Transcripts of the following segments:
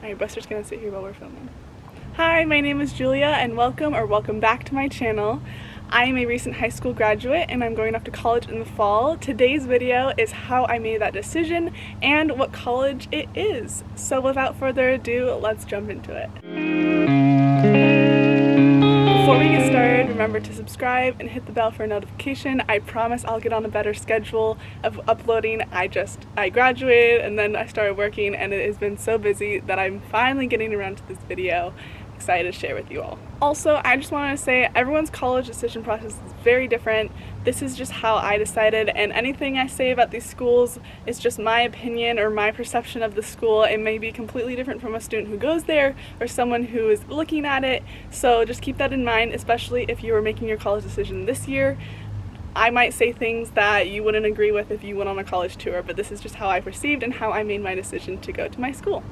Alright, Buster's gonna sit here while we're filming. Hi, my name is Julia and welcome back to my channel. I am a recent high school graduate and I'm going off to college in the fall. Today's video is how I made that decision and what college it is. So without further ado, let's jump into it. Before we get started, remember to subscribe and hit the bell for a notification. I promise I'll get on a better schedule of uploading. I graduated and then I started working and it has been so busy that I'm finally getting around to this video. Excited to share with you all. Also, I just wanted to say everyone's college decision process is very different. This is just how I decided, and anything I say about these schools is just my opinion or my perception of the school. It may be completely different from a student who goes there or someone who is looking at it, so just keep that in mind, especially if you are making your college decision this year. I might say things that you wouldn't agree with if you went on a college tour, but this is just how I perceived and how I made my decision to go to my school.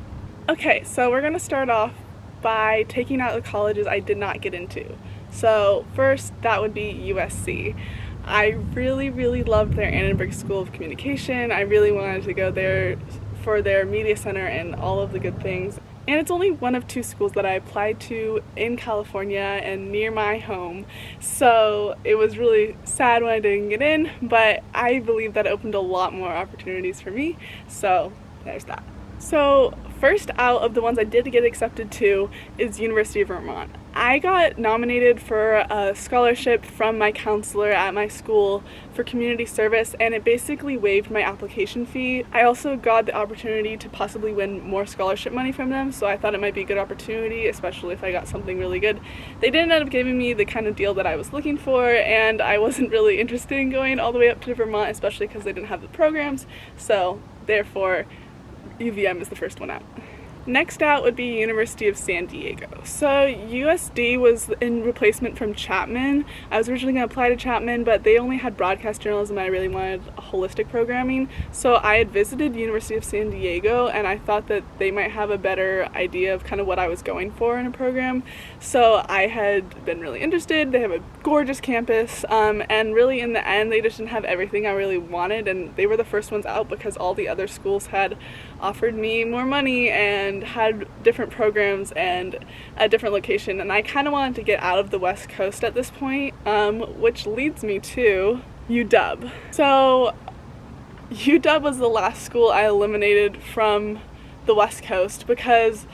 Okay, so we're gonna start off by taking out the colleges I did not get into. So first, that would be USC. I really loved their Annenberg School of Communication. I really wanted to go there for their media center and all of the good things. And it's only one of two schools that I applied to in California and near my home. So it was really sad when I didn't get in, but I believe that it opened a lot more opportunities for me. So there's that. So first out of the ones I did get accepted to is University of Vermont. I got nominated for a scholarship from my counselor at my school for community service, and it basically waived my application fee. I also got the opportunity to possibly win more scholarship money from them, so I thought it might be a good opportunity, especially if I got something really good. They didn't end up giving me the kind of deal that I was looking for, and I wasn't really interested in going all the way up to Vermont, especially because they didn't have the programs, so therefore UVM is the first one out. Next out would be University of San Diego. So USD was in replacement from Chapman. I was originally going to apply to Chapman, but they only had broadcast journalism and I really wanted holistic programming. So I had visited University of San Diego and I thought that they might have a better idea of kind of what I was going for in a program. So I had been really interested. They have a gorgeous campus, and really in the end they just didn't have everything I really wanted, and they were the first ones out because all the other schools had offered me more money and had different programs and a different location, and I kind of wanted to get out of the West Coast at this point, which leads me to UW. So UW was the last school I eliminated from the West Coast because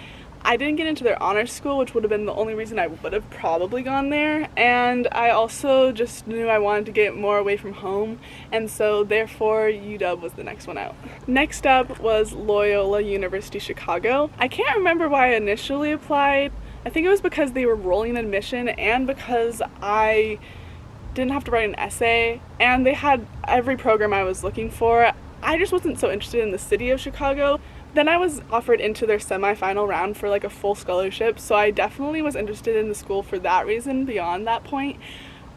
I didn't get into their honors school, which would have been the only reason I would have probably gone there, and I also just knew I wanted to get more away from home, and so therefore UW was the next one out. Next up was Loyola University Chicago. I can't remember why I initially applied. I think it was because they were rolling admission and because I didn't have to write an essay, and they had every program I was looking for. I just wasn't so interested in the city of Chicago. Then I was offered into their semi-final round for like a full scholarship, so I definitely was interested in the school for that reason beyond that point.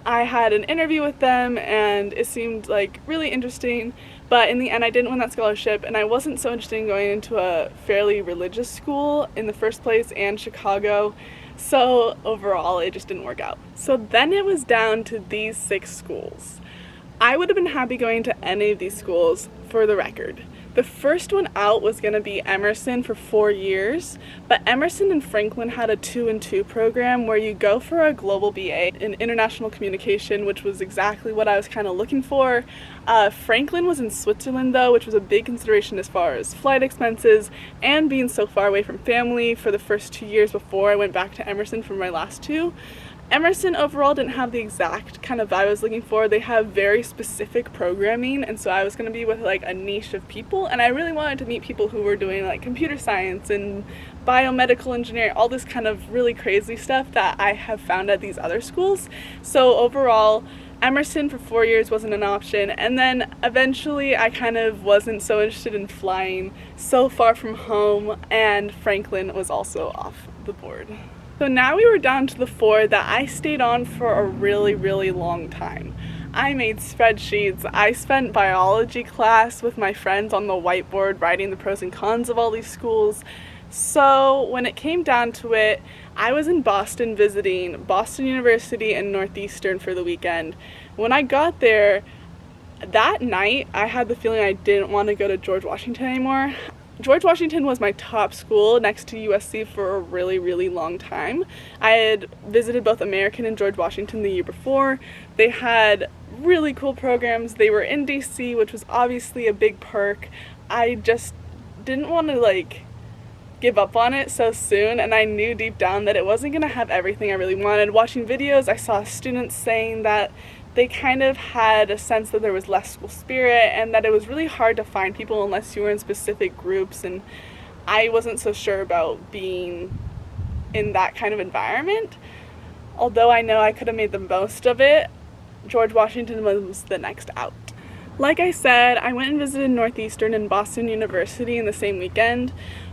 I had an interview with them and it seemed like really interesting, but in the end I didn't win that scholarship, and I wasn't so interested in going into a fairly religious school in the first place and Chicago, so overall it just didn't work out. So then it was down to these 6 schools. I would have been happy going to any of these schools for the record. The first one out was going to be Emerson for 4 years, but Emerson and Franklin had a 2-in-2 program where you go for a global BA in international communication, which was exactly what I was kind of looking for. Franklin was in Switzerland though, which was a big consideration as far as flight expenses and being so far away from family for the first 2 years before I went back to Emerson for my last 2. Emerson overall didn't have the exact kind of vibe I was looking for. They have very specific programming, and so I was going to be with like a niche of people, and I really wanted to meet people who were doing like computer science and biomedical engineering, all this kind of really crazy stuff that I have found at these other schools. So overall, Emerson for 4 years wasn't an option, and then eventually I kind of wasn't so interested in flying so far from home, and Franklin was also off the board. So now we were down to the 4 that I stayed on for a really long time. I made spreadsheets. I spent biology class with my friends on the whiteboard writing the pros and cons of all these schools. So when it came down to it, I was in Boston visiting Boston University and Northeastern for the weekend. When I got there, that night I had the feeling I didn't want to go to George Washington anymore. George Washington was my top school next to USC for a really, really long time. I had visited both American and George Washington the year before. They had really cool programs. They were in DC, which was obviously a big perk. I just didn't want to like give up on it so soon, and I knew deep down that it wasn't going to have everything I really wanted. Watching videos, I saw students saying that they kind of had a sense that there was less school spirit and that it was really hard to find people unless you were in specific groups, and I wasn't so sure about being in that kind of environment. Although I know I could have made the most of it, George Washington was the next out. Like I said, I went and visited Northeastern and Boston University in the same weekend.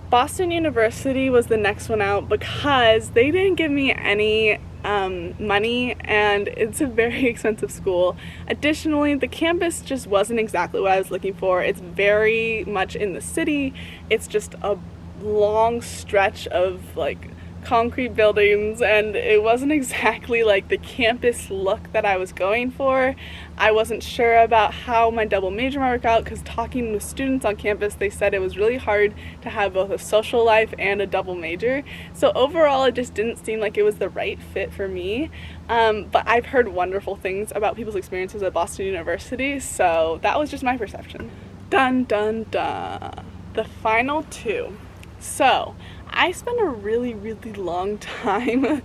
Boston University was the next one out because they didn't give me any money, and it's a very expensive school. Additionally, the campus just wasn't exactly what I was looking for. It's very much in the city. It's just a long stretch of like concrete buildings, and it wasn't exactly like the campus look that I was going for. I wasn't sure about how my double major might work out because talking with students on campus, they said it was really hard to have both a social life and a double major. So overall, it just didn't seem like it was the right fit for me. But I've heard wonderful things about people's experiences at Boston University, so that was just my perception. Dun dun dun. The final two. So I spent a really, really long time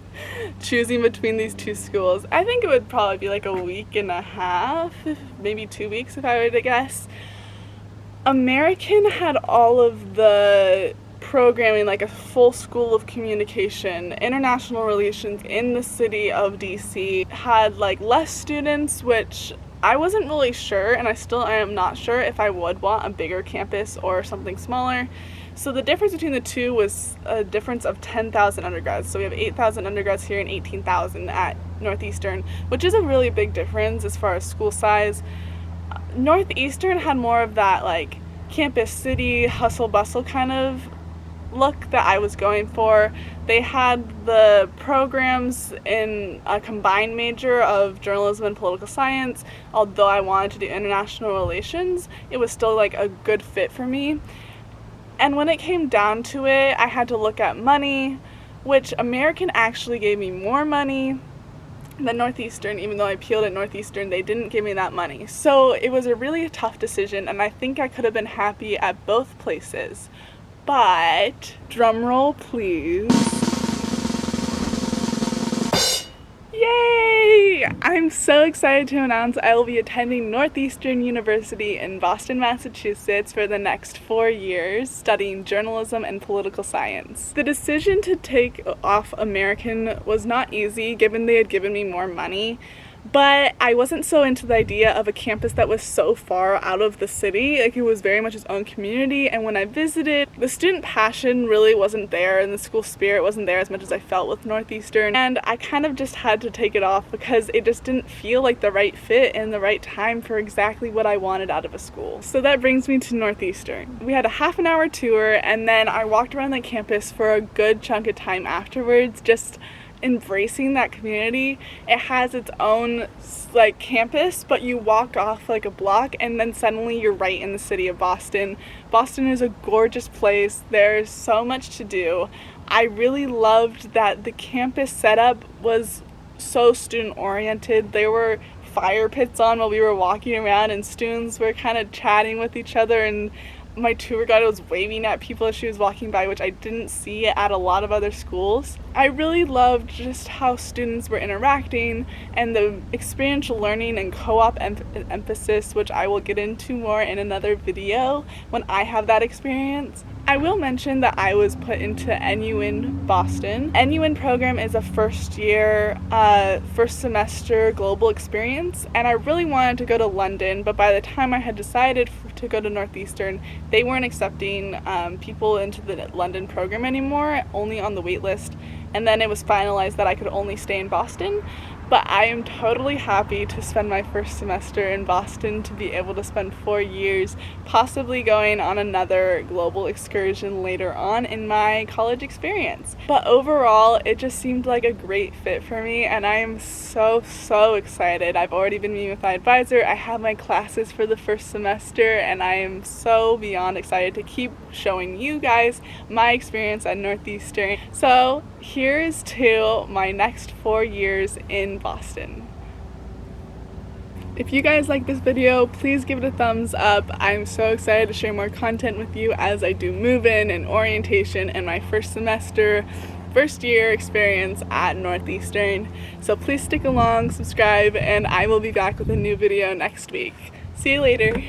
choosing between these two schools. I think it would probably be like a week and a half, maybe 2 weeks if I were to guess. American had all of the programming, like a full school of communication, international relations in the city of DC, had like less students, which I wasn't really sure, and I still am not sure if I would want a bigger campus or something smaller. So the difference between the two was a difference of 10,000 undergrads. So we have 8,000 undergrads here and 18,000 at Northeastern, which is a really big difference as far as school size. Northeastern had more of that like campus city, hustle bustle kind of look that I was going for. They had the programs in a combined major of journalism and political science. Although I wanted to do international relations, it was still like a good fit for me. And when it came down to it, I had to look at money, which American actually gave me more money than Northeastern. Even though I appealed at Northeastern, they didn't give me that money. So it was a really tough decision, and I think I could have been happy at both places. But, drumroll please. Yay! I'm so excited to announce I will be attending Northeastern University in Boston, Massachusetts for the next 4 years, studying journalism and political science. The decision to take off American was not easy, given they had given me more money. But I wasn't so into the idea of a campus that was so far out of the city. Like, it was very much its own community, and when I visited, the student passion really wasn't there, and the school spirit wasn't there as much as I felt with Northeastern, and I kind of just had to take it off because it just didn't feel like the right fit and the right time for exactly what I wanted out of a school. So that brings me to Northeastern. We had a half-an-hour tour, and then I walked around the campus for a good chunk of time afterwards, just embracing that community. It has its own like campus, but you walk off like a block and then suddenly you're right in the city of Boston. Boston is a gorgeous place. There's so much to do. I really loved that the campus setup was so student oriented. There were fire pits on while we were walking around, and students were kind of chatting with each other, and my tour guide was waving at people as she was walking by, which I didn't see at a lot of other schools. I really loved just how students were interacting and the experiential learning and co-op emphasis, which I will get into more in another video when I have that experience. I will mention that I was put into NUN Boston. NUN program is a first semester global experience, and I really wanted to go to London, but by the time I had decided to go to Northeastern, they weren't accepting people into the London program anymore, only on the wait list, and then it was finalized that I could only stay in Boston. But I am totally happy to spend my first semester in Boston, to be able to spend 4 years possibly going on another global excursion later on in my college experience. But overall, it just seemed like a great fit for me, and I am so excited. I've already been meeting with my advisor. I have my classes for the first semester, and I am so beyond excited to keep showing you guys my experience at Northeastern. So here's to my next 4 years in Boston. If you guys like this video, please give it a thumbs up. I'm so excited to share more content with you as I do move-in and orientation and my first year experience at Northeastern. So please stick along, subscribe, and I will be back with a new video next week. See you later.